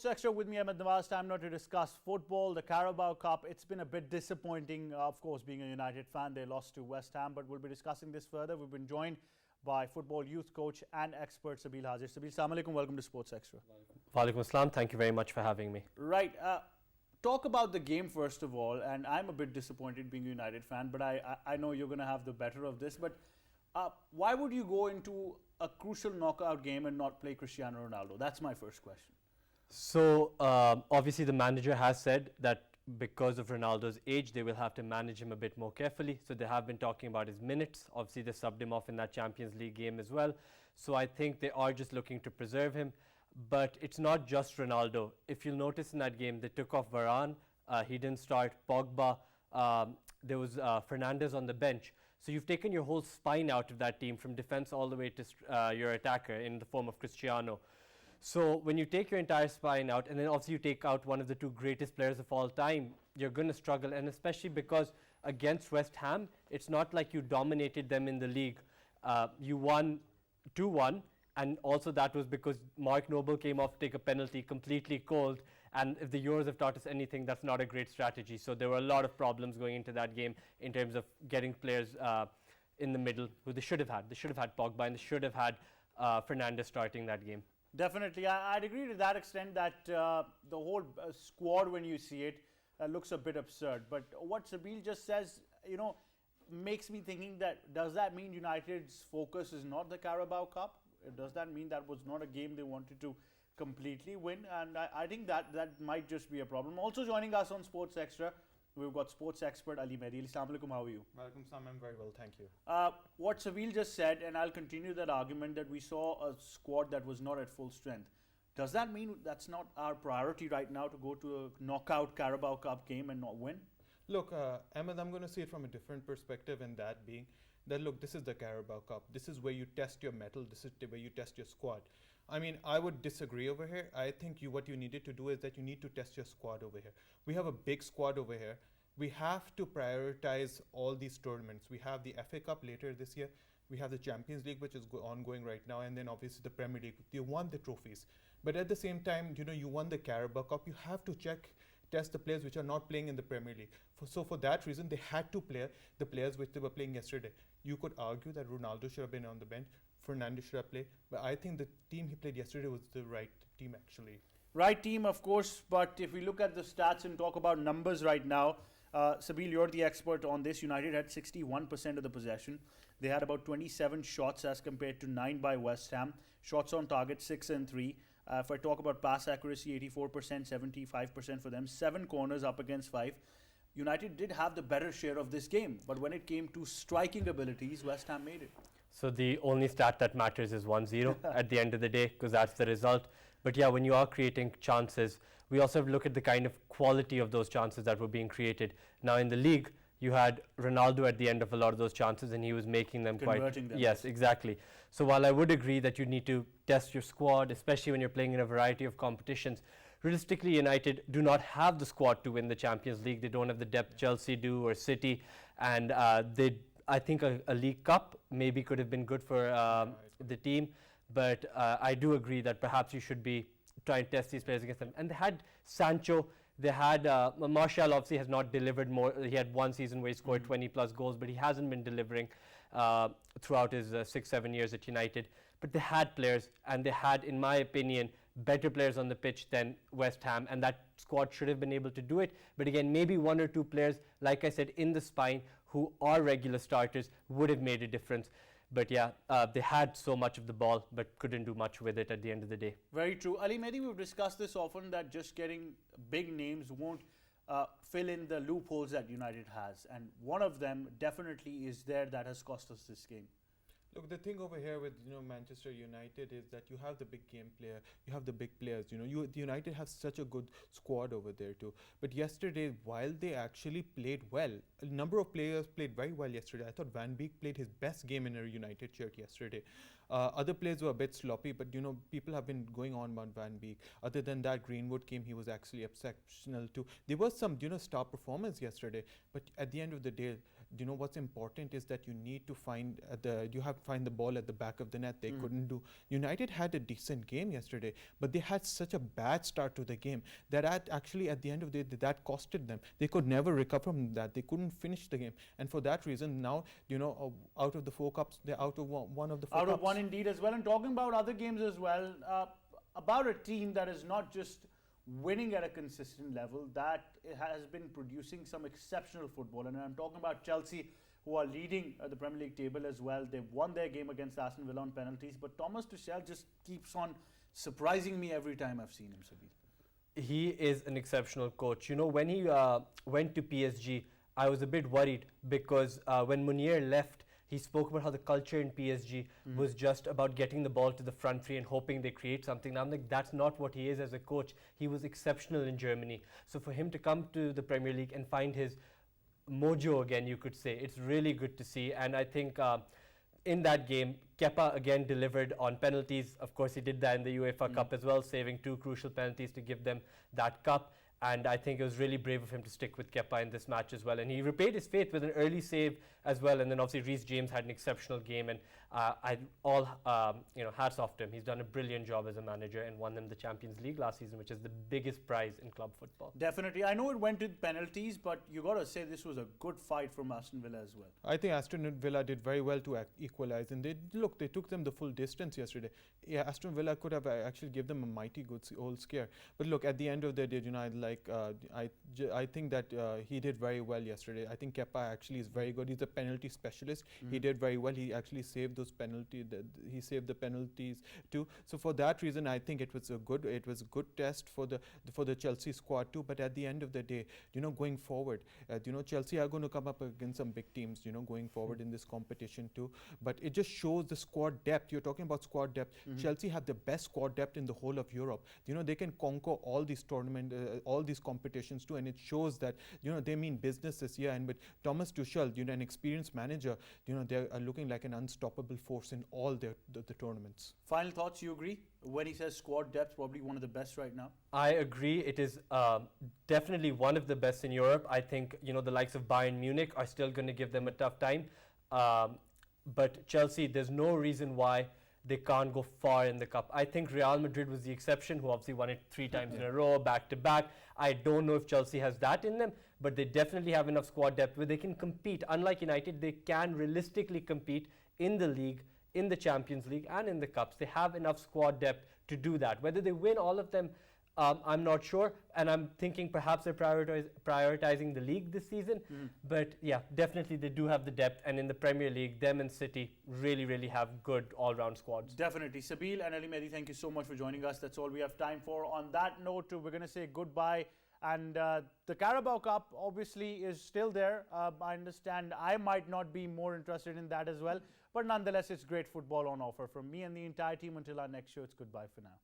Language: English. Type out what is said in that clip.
Sports Extra with me, Ahmad Nawaz. Time now to discuss football, the Carabao Cup. It's been a bit disappointing, of course, being a United fan. They lost to West Ham, but we'll be discussing this further. We've been joined by football youth coach and expert Sabeel Hazir. Sabeel, assalamu alaikum. Welcome to Sports Extra. Walaikum assalam. Thank you very much for having me. Right. Talk about the game first of all. And I'm a bit disappointed being a United fan, but I know you're going to have the better of this. But why would you go into a crucial knockout game and not play Cristiano Ronaldo? That's my first question. So obviously the manager has said that because of Ronaldo's age, they will have to manage him a bit more carefully. So they have been talking about his minutes. Obviously they subbed him off in that Champions League game as well. So I think they are just looking to preserve him. But it's not just Ronaldo. If you'll notice in that game, they took off Varane. He didn't start Pogba. There was Fernandes on the bench. So you've taken your whole spine out of that team from defense all the way to your attacker in the form of Cristiano. So when you take your entire spine out and then also you take out one of the two greatest players of all time, you're going to struggle. And especially because against West Ham, it's not like you dominated them in the league. You won 2-1. And also that was because Mark Noble came off to take a penalty completely cold. And if the Euros have taught us anything, that's not a great strategy. So there were a lot of problems going into that game in terms of getting players in the middle who they should have had. They should have had Pogba and they should have had Fernandes starting that game. Definitely. I'd agree to that extent that the whole squad, when you see it, looks a bit absurd. But what Sabeel just says, makes me thinking that does that mean United's focus is not the Carabao Cup? Does that mean that was not a game they wanted to completely win? And I think that might just be a problem. Also joining us on Sports Extra, we've got sports expert Ali Mehdi. Assalamu alaikum, how are you? Walaikum salam, I'm very well, thank you. What Sabeel just said, and I'll continue that argument, that we saw a squad that was not at full strength. Does that mean that's not our priority right now to go to a knockout Carabao Cup game and not win? Look, Ahmad, I'm going to see it from a different perspective, and that being that, look, this is the Carabao Cup. This is where you test your mettle. This is where you test your squad. I mean, I would disagree over here. I think what you needed to do is that you need to test your squad over here. We have a big squad over here. We have to prioritize all these tournaments. We have the FA Cup later this year. We have the Champions League, which is ongoing right now, and then obviously the Premier League. You won the trophies. But at the same time, you won the Carabao Cup. You have to test the players which are not playing in the Premier League. So for that reason, they had to play the players which they were playing yesterday. You could argue that Ronaldo should have been on the bench, Fernandes should have played, but I think the team he played yesterday was the right team actually. Right team, of course, but if we look at the stats and talk about numbers right now, Sabeel, you're the expert on this. United had 61% of the possession. They had about 27 shots as compared to 9 by West Ham. Shots on target, 6 and 3. If I talk about pass accuracy, 84%, 75% for them. 7 corners up against 5. United did have the better share of this game, but when it came to striking abilities, West Ham made it. So the only stat that matters is 1-0 at the end of the day, because that's the result. But yeah, when you are creating chances, we also have to look at the kind of quality of those chances that were being created. Now in the league, you had Ronaldo at the end of a lot of those chances and he was making them Converting them. Yes, exactly. So while I would agree that you need to test your squad, especially when you're playing in a variety of competitions, realistically United do not have the squad to win the Champions League. They don't have the depth Chelsea do or City, and I think a League Cup maybe could have been good for the team, but I do agree that perhaps you should be trying to test these players against them. And they had Sancho, they had Martial obviously has not delivered more. He had one season where he scored 20 plus goals, but he hasn't been delivering throughout his 6-7 years at United. But they had players, and they had, in my opinion, better players on the pitch than West Ham, and that squad should have been able to do it. But again, maybe 1 or 2 players, like I said, in the spine who are regular starters would have made a difference. But yeah, they had so much of the ball but couldn't do much with it at the end of the day. Very true. Ali Mehdi, we've discussed this often, that just getting big names won't fill in the loopholes that United has. And one of them definitely is there that has cost us this game. Look, the thing over here with Manchester United is that you have the big game player, you have the big players. United have such a good squad over there too. But yesterday, while they actually played well, a number of players played very well yesterday. I thought Van Beek played his best game in a United shirt yesterday. Other players were a bit sloppy, but people have been going on about Van Beek. Other than that, Greenwood came; he was actually exceptional too. There was some star performance yesterday, but at the end of the day, what's important is that you need to find you have to find the ball at the back of the net. They couldn't do. United had a decent game yesterday, but they had such a bad start to the game that actually at the end of the day that costed them. They could never recover from that. They couldn't finish the game, and for that reason now out of the 4 cups they're out of one of the 4 out cups. of one indeed as well. And talking about other games as well, about a team that is not just winning at a consistent level, that has been producing some exceptional football. And I'm talking about Chelsea, who are leading the Premier League table as well. They've won their game against Aston Villa on penalties, but Thomas Tuchel just keeps on surprising me every time I've seen him, Sabeel. He is an exceptional coach. When he went to PSG, I was a bit worried because when Munir left, he spoke about how the culture in PSG was just about getting the ball to the front three and hoping they create something. Now I'm like, that's not what he is as a coach. He was exceptional in Germany. So for him to come to the Premier League and find his mojo again, you could say, it's really good to see. And I think in that game, Kepa again delivered on penalties. Of course, he did that in the UEFA Cup as well, saving 2 crucial penalties to give them that cup. And I think it was really brave of him to stick with Kepa in this match as well. And he repaid his faith with an early save as well. And then obviously Reece James had an exceptional game. And hats off to him. He's done a brilliant job as a manager and won them the Champions League last season, which is the biggest prize in club football. Definitely. I know it went to penalties, but you got to say this was a good fight from Aston Villa as well. I think Aston Villa did very well to equalize, and they took them the full distance yesterday. Yeah, Aston Villa could have actually give them a mighty good old scare. But look, at the end of the day, I think that he did very well yesterday. I think Kepa actually is very good. He's a penalty specialist. He did very well. He actually saved those penalties. He saved the penalties too. So for that reason, I think it was a good test for the Chelsea squad too. But at the end of the day, going forward, Chelsea are going to come up against some big teams, going forward in this competition too. But it just shows the squad depth. You're talking about squad depth. Chelsea have the best squad depth in the whole of Europe. They can conquer all these tournaments, all these competitions too, and it shows that they mean business this year. And with Thomas Tuchel, an experienced manager, they are looking like an unstoppable force in all the tournaments. Final thoughts, you agree? When he says squad depth, probably one of the best right now? I agree. It is definitely one of the best in Europe. I think, the likes of Bayern Munich are still going to give them a tough time. But Chelsea, there's no reason why they can't go far in the cup. I think Real Madrid was the exception, who obviously won it 3 times in a row, back to back. I don't know if Chelsea has that in them, but they definitely have enough squad depth where they can compete. Unlike United, they can realistically compete in the league, in the Champions League, and in the cups. They have enough squad depth to do that. Whether they win all of them, I'm not sure, and I'm thinking perhaps they're prioritizing the league this season. But yeah, definitely they do have the depth, and in the Premier League, them and City really, really have good all-round squads. Definitely. Sabeel and Mehdi, thank you so much for joining us. That's all we have time for. On that note, we're going to say goodbye. And the Carabao Cup obviously is still there. I understand I might not be more interested in that as well. But nonetheless, it's great football on offer. From me and the entire team, until our next show, it's goodbye for now.